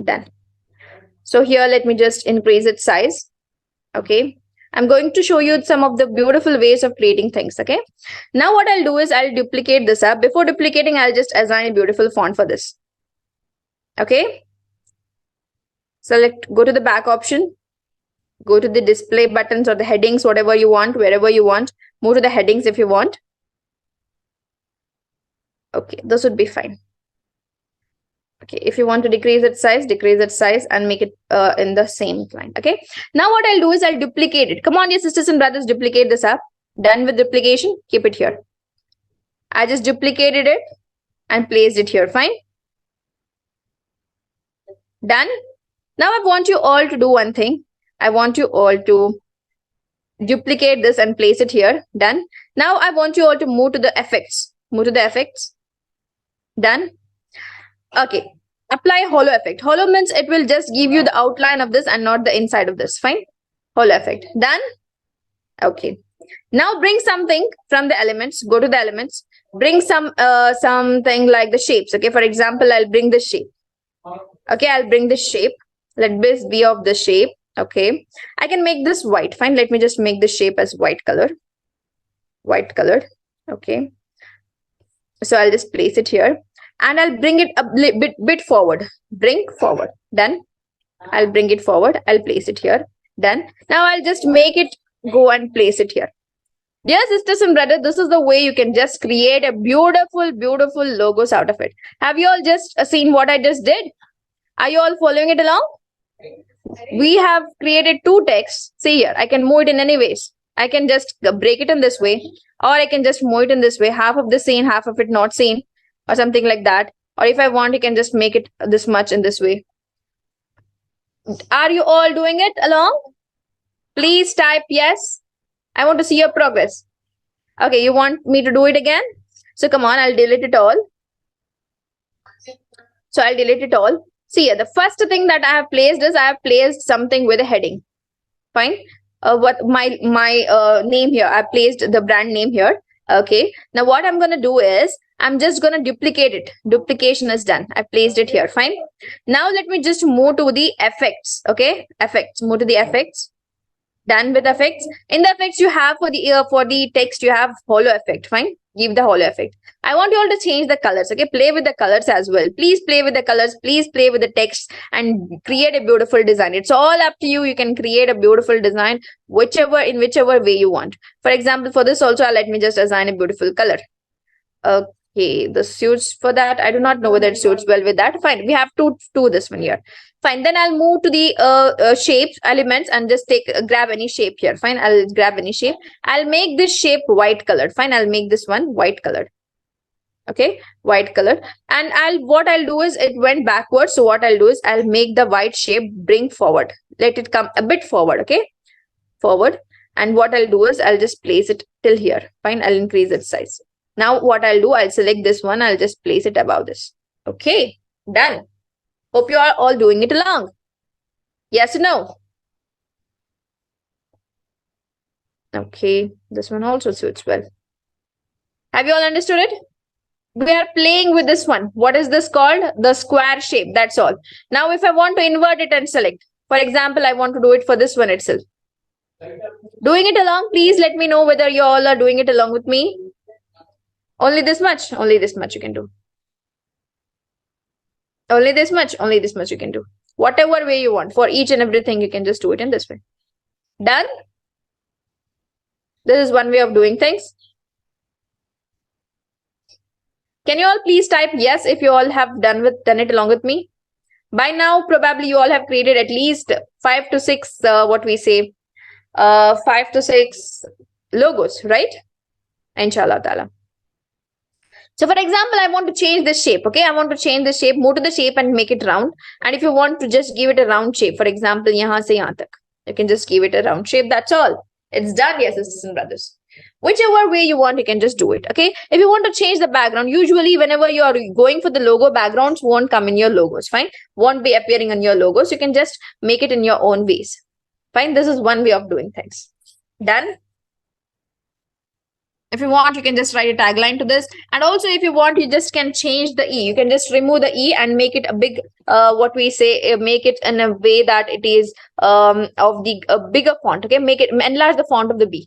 Done. So here, let me just increase its size. Okay. I'm going to show you some of the beautiful ways of creating things. Okay. Now what I'll do is I'll duplicate this up. Before duplicating, I'll just assign a beautiful font for this. Okay. Select, go to the back option. Go to the display buttons or the headings, whatever you want, wherever you want. Move to the headings if you want. Okay, this would be fine. Okay, if you want to decrease its size and make it in the same line. Okay, now what I'll do is I'll duplicate it. Come on, dear sisters and brothers, duplicate this up. Done with duplication, keep it here. I just duplicated it and placed it here. Fine. Done. Now I want you all to do one thing. I want you all to duplicate this and place it here. Done. Now I want you all to move to the effects. Move to the effects. Done. Okay. Apply hollow effect. Hollow means it will just give you the outline of this and not the inside of this. Fine. Hollow effect. Done. Okay. Now bring something from the elements. Go to the elements. Bring something like the shapes. Okay. For example, I'll bring this shape. Okay. I'll bring this shape. Let this be of the shape. Okay. I can make this white. Fine. Let me just make the shape as white color. White colored. Okay. So I'll just place it here. And I'll bring it a bit forward. Bring forward. Done. I'll bring it forward. I'll place it here. Done. Now I'll just make it go and place it here. Dear sisters and brothers, this is the way you can just create a beautiful, beautiful logos out of it. Have you all just seen what I just did? Are you all following it along? We have created two texts. See here, I can move it in any ways. I can just break it in this way, or I can just move it in this way. Half of the seen, half of it not seen, or something like that. Or if I want, you can just make it this much in this way. Are you all doing it along? Please type yes. I want to see your progress. Okay, you want me to do it again? So come on, I'll delete it all. So I'll delete it all. See here, the first thing that I have placed is I have placed something with a heading. Fine. What my name here, I placed the brand name here. Okay. Now what I'm going to do is I'm just going to duplicate it. Duplication is done. I placed it here. Fine. Now let me just move to the effects. Okay. Effects. Move to the effects. Done with effects. In the effects you have for the text, you have hollow effect. Fine. Give the hollow effect. I want you all to change the colors. Okay. Play with the colors as well. Please play with the colors. Please play with the text and create a beautiful design. It's all up to you. You can create a beautiful design in whichever way you want. For example, for this also, let me just assign a beautiful color. Okay, the suits for that. I do not know whether it suits well with that. Fine. We have to do this one here. Fine. Then I'll move to the shapes elements and just grab any shape here. Fine. I'll grab any shape. I'll make this shape white colored. Fine. I'll make this one white colored. Okay, white color. And what I'll do is it went backwards. So what I'll do is I'll make the white shape bring forward. Let it come a bit forward. Okay, forward. And what I'll do is I'll just place it till here. Fine. I'll increase its size. Now what I'll do, I'll select this one. I'll just place it above this. Okay, done. Hope you are all doing it along. Yes or no? Okay, this one also suits well. Have you all understood it? We are playing with this one. What is this called? The square shape. That's all. Now, if I want to invert it and select, for example, I want to do it for this one itself. Doing it along, please let me know whether you all are doing it along with me. Only this much you can do. Only this much you can do. Whatever way you want. For each and everything, you can just do it in this way. Done? This is one way of doing things. Can you all please type yes if you all have done it along with me? By now, probably you all have created at least 5 to 6, 5 to 6 logos, right? Inshallah ta'ala. So for example, I want to change this shape. Okay, I want to change the shape, move to the shape and make it round. And if you want to just give it a round shape, for example, yahan se yahan tak, you can just give it a round shape. That's all. It's done, yes, sisters and brothers. Whichever way you want, you can just do it. Okay. If you want to change the background, usually whenever you are going for the logo, backgrounds won't come in your logos. Fine. Won't be appearing on your logos. You can just make it in your own ways. Fine. This is one way of doing things. Done. If you want, you can just write a tagline to this. And also, if you want, you just can change the E. You can just remove the E and make it a big, what we say, make it in a way that it is of the bigger font. Okay, make it, enlarge the font of the B.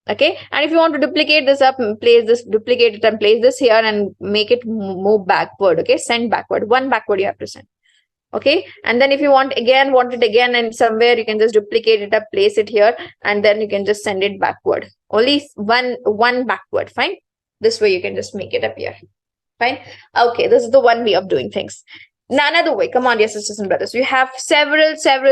Okay, and if you want to duplicate this up, place this, duplicate it and place this here and make it move backward. Okay, send backward, one backward you have to send. Okay, and then if you want it again and somewhere, you can just duplicate it up, place it here, and then you can just send it backward. Only one backward. Fine. This way you can just make it appear. Fine. Okay, this is the one way of doing things. None other way. Come on, dear sisters and brothers. We have several